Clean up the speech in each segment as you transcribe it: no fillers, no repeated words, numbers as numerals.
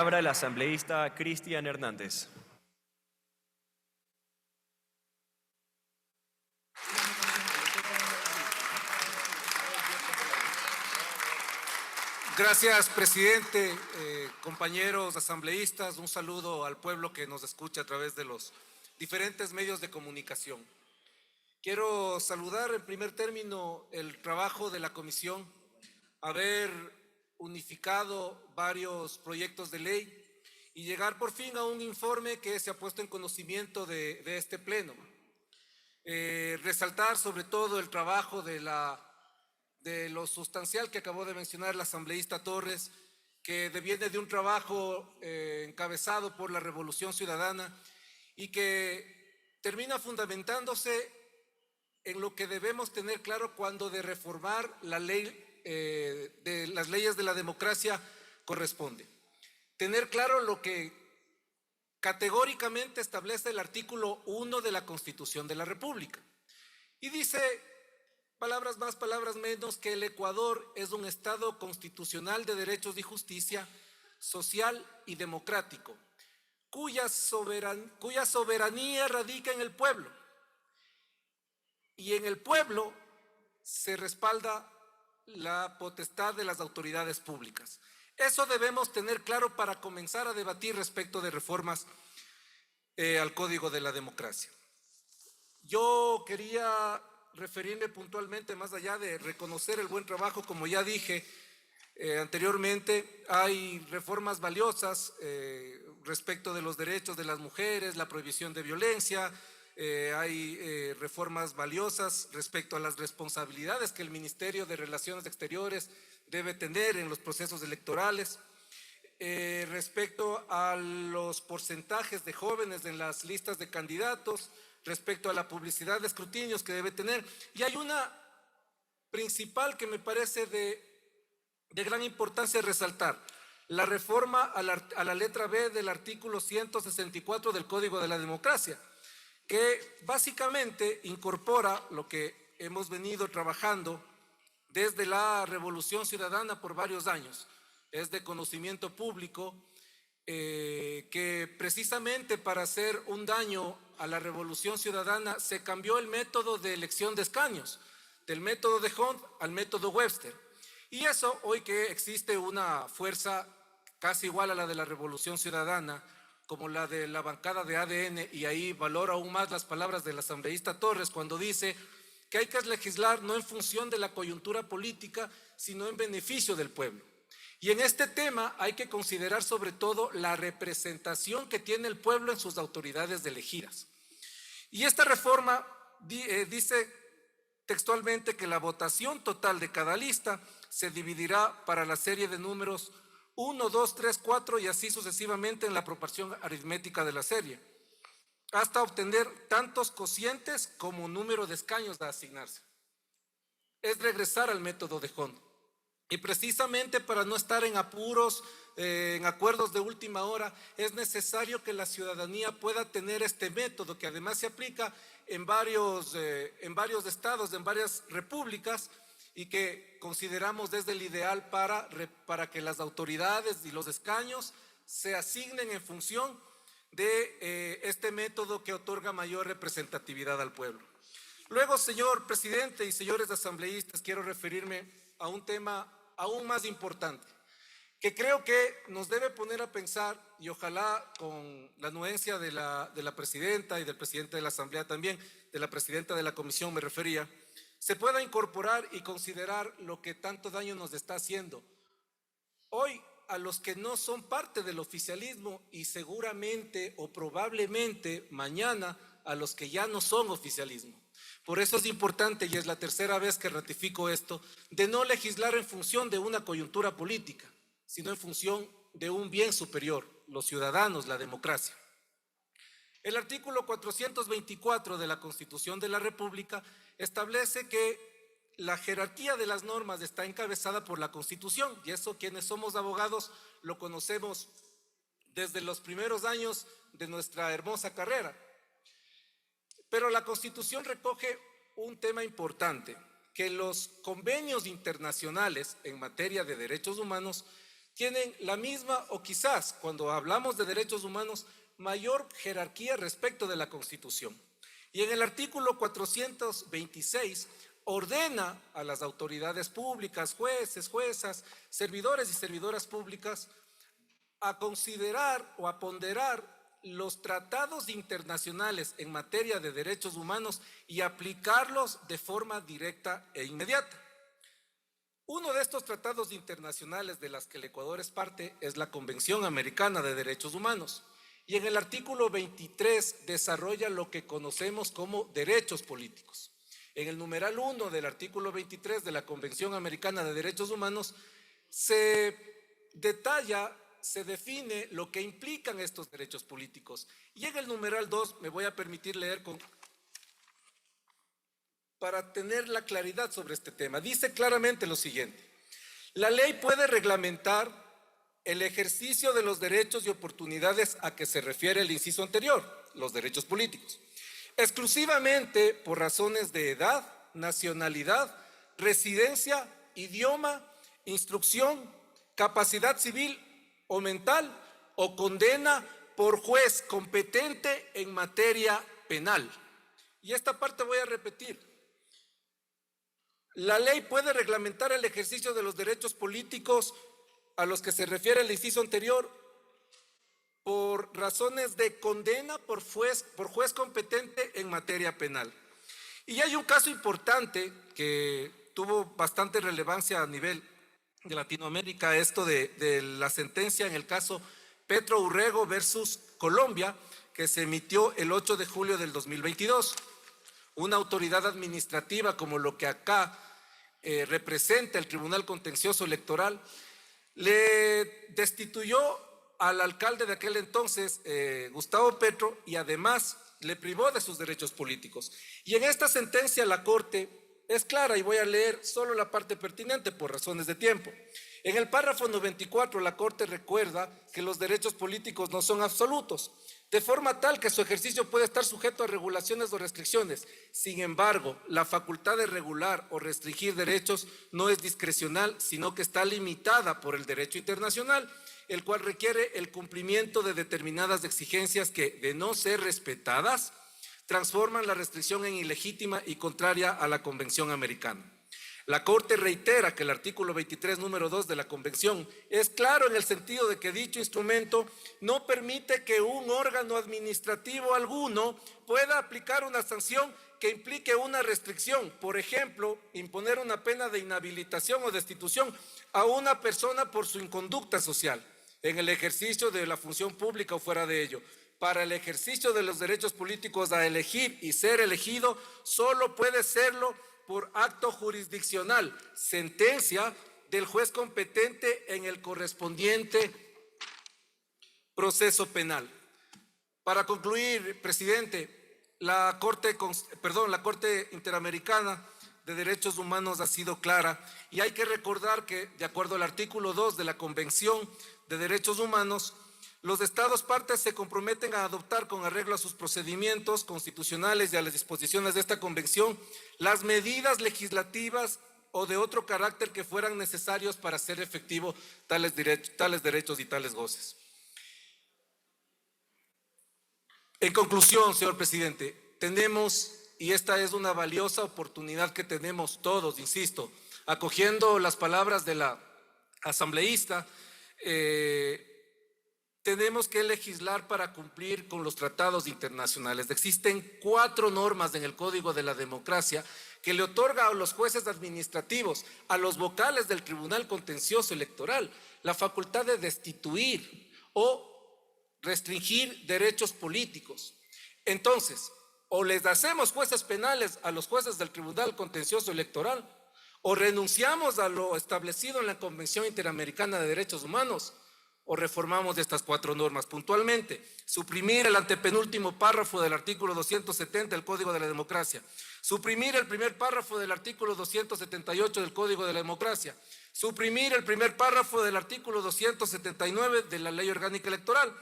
Palabra el asambleísta Cristian Hernández. Gracias, presidente, compañeros asambleístas, un saludo al pueblo que nos escucha a través de los diferentes medios de comunicación. Quiero saludar en primer término el trabajo de la comisión, haber unificado varios proyectos de ley y llegar por fin a un informe que se ha puesto en conocimiento de este pleno. Resaltar sobre todo el trabajo de lo sustancial que acabó de mencionar la asambleísta Torres, que deviene de un trabajo encabezado por la Revolución Ciudadana y que termina fundamentándose en lo que debemos tener claro cuando de reformar la ley de las leyes de la democracia corresponde. Tener claro lo que categóricamente establece el artículo 1 de la Constitución de la República. Y dice, palabras más, palabras menos, que el Ecuador es un Estado constitucional de derechos y justicia, social y democrático, cuya soberanía radica en el pueblo. Y en el pueblo se respalda la potestad de las autoridades públicas. Eso debemos tener claro para comenzar a debatir respecto de reformas al Código de la Democracia. Yo quería referirme puntualmente, más allá de reconocer el buen trabajo, como ya dije anteriormente, hay reformas valiosas respecto de los derechos de las mujeres, la prohibición de violencia, hay reformas valiosas respecto a las responsabilidades que el Ministerio de Relaciones Exteriores debe tener en los procesos electorales, respecto a los porcentajes de jóvenes en las listas de candidatos, respecto a la publicidad de escrutinios que debe tener. Y hay una principal que me parece de gran importancia resaltar: la reforma a la letra B del artículo 164 del Código de la Democracia, que básicamente incorpora lo que hemos venido trabajando desde la Revolución Ciudadana por varios años. Es de conocimiento público que precisamente para hacer un daño a la Revolución Ciudadana se cambió el método de elección de escaños, del método de Hunt al método Webster. Y eso, hoy que existe una fuerza casi igual a la de la Revolución Ciudadana, como la de la bancada de ADN, y ahí valoro aún más las palabras del asambleísta Torres cuando dice que hay que legislar no en función de la coyuntura política, sino en beneficio del pueblo. Y en este tema hay que considerar sobre todo la representación que tiene el pueblo en sus autoridades elegidas. Y esta reforma dice textualmente que la votación total de cada lista se dividirá para la serie de números 1, 2, 3, 4 y así sucesivamente en la proporción aritmética de la serie, hasta obtener tantos cocientes como número de escaños a asignarse. Es regresar al método de Hunt. Y precisamente para no estar en apuros, en acuerdos de última hora, es necesario que la ciudadanía pueda tener este método, que además se aplica en varios estados, en varias repúblicas, y que consideramos desde el ideal para que las autoridades y los escaños se asignen en función de este método que otorga mayor representatividad al pueblo. Luego, señor presidente y señores asambleístas, quiero referirme a un tema aún más importante, que creo que nos debe poner a pensar, y ojalá con la anuencia de la presidenta y del presidente de la Asamblea también, de la presidenta de la comisión me refería, se pueda incorporar y considerar lo que tanto daño nos está haciendo hoy a los que no son parte del oficialismo y seguramente o probablemente mañana a los que ya no son oficialismo. Por eso es importante, y es la tercera vez que ratifico esto, de no legislar en función de una coyuntura política, sino en función de un bien superior, los ciudadanos, la democracia. El artículo 424 de la Constitución de la República establece que la jerarquía de las normas está encabezada por la Constitución, y eso quienes somos abogados lo conocemos desde los primeros años de nuestra hermosa carrera. Pero la Constitución recoge un tema importante, que los convenios internacionales en materia de derechos humanos tienen la misma o quizás, cuando hablamos de derechos humanos, mayor jerarquía respecto de la Constitución. Y en el artículo 426 ordena a las autoridades públicas, jueces, juezas, servidores y servidoras públicas a considerar o a ponderar los tratados internacionales en materia de derechos humanos y aplicarlos de forma directa e inmediata. Uno de estos tratados internacionales de las que el Ecuador es parte es la Convención Americana de Derechos Humanos. Y en el artículo 23 desarrolla lo que conocemos como derechos políticos. En el numeral 1 del artículo 23 de la Convención Americana de Derechos Humanos se detalla, se define lo que implican estos derechos políticos. Y en el numeral 2 me voy a permitir leer para tener la claridad sobre este tema. Dice claramente lo siguiente: la ley puede reglamentar el ejercicio de los derechos y oportunidades a que se refiere el inciso anterior, los derechos políticos, exclusivamente por razones de edad, nacionalidad, residencia, idioma, instrucción, capacidad civil o mental o condena por juez competente en materia penal. Y esta parte voy a repetir. La ley puede reglamentar el ejercicio de los derechos políticos a los que se refiere el inciso anterior por razones de condena por juez competente en materia penal. Y hay un caso importante que tuvo bastante relevancia a nivel de Latinoamérica, esto de la sentencia en el caso Petro Urrego versus Colombia, que se emitió el 8 de julio del 2022. Una autoridad administrativa como lo que acá representa el Tribunal Contencioso Electoral le destituyó al alcalde de aquel entonces, Gustavo Petro, y además le privó de sus derechos políticos. Y en esta sentencia la Corte es clara, y voy a leer solo la parte pertinente por razones de tiempo. En el párrafo 94 la Corte recuerda que los derechos políticos no son absolutos, de forma tal que su ejercicio puede estar sujeto a regulaciones o restricciones. Sin embargo, la facultad de regular o restringir derechos no es discrecional, sino que está limitada por el derecho internacional, el cual requiere el cumplimiento de determinadas exigencias que, de no ser respetadas, transforman la restricción en ilegítima y contraria a la Convención Americana. La Corte reitera que el artículo 23, número 2 de la Convención es claro en el sentido de que dicho instrumento no permite que un órgano administrativo alguno pueda aplicar una sanción que implique una restricción, por ejemplo, imponer una pena de inhabilitación o destitución a una persona por su inconducta social, en el ejercicio de la función pública o fuera de ello. Para el ejercicio de los derechos políticos a elegir y ser elegido, solo puede serlo por acto jurisdiccional, sentencia del juez competente en el correspondiente proceso penal. Para concluir, presidente, la Corte Interamericana de Derechos Humanos ha sido clara y hay que recordar que, de acuerdo al artículo 2 de la Convención de Derechos Humanos, los Estados partes se comprometen a adoptar, con arreglo a sus procedimientos constitucionales y a las disposiciones de esta Convención, las medidas legislativas o de otro carácter que fueran necesarios para hacer efectivo tales derechos y tales goces. En conclusión, señor presidente, tenemos, y esta es una valiosa oportunidad que tenemos todos, insisto, acogiendo las palabras de la asambleísta, tenemos que legislar para cumplir con los tratados internacionales. Existen 4 normas en el Código de la Democracia que le otorga a los jueces administrativos, a los vocales del Tribunal Contencioso Electoral, la facultad de destituir o restringir derechos políticos. Entonces, o les hacemos jueces penales a los jueces del Tribunal Contencioso Electoral, o renunciamos a lo establecido en la Convención Interamericana de Derechos Humanos, o reformamos estas 4 normas. Puntualmente, suprimir el antepenúltimo párrafo del artículo 270 del Código de la Democracia, suprimir el primer párrafo del artículo 278 del Código de la Democracia, suprimir el primer párrafo del artículo 279 de la Ley Orgánica Electoral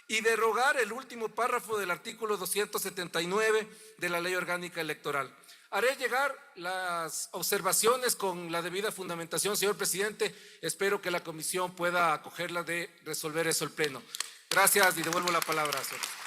y derogar el último párrafo del artículo 279 de la Ley Orgánica Electoral. Haré llegar las observaciones con la debida fundamentación, señor presidente. Espero que la comisión pueda acogerla de resolver eso el pleno. Gracias y devuelvo la palabra, señor.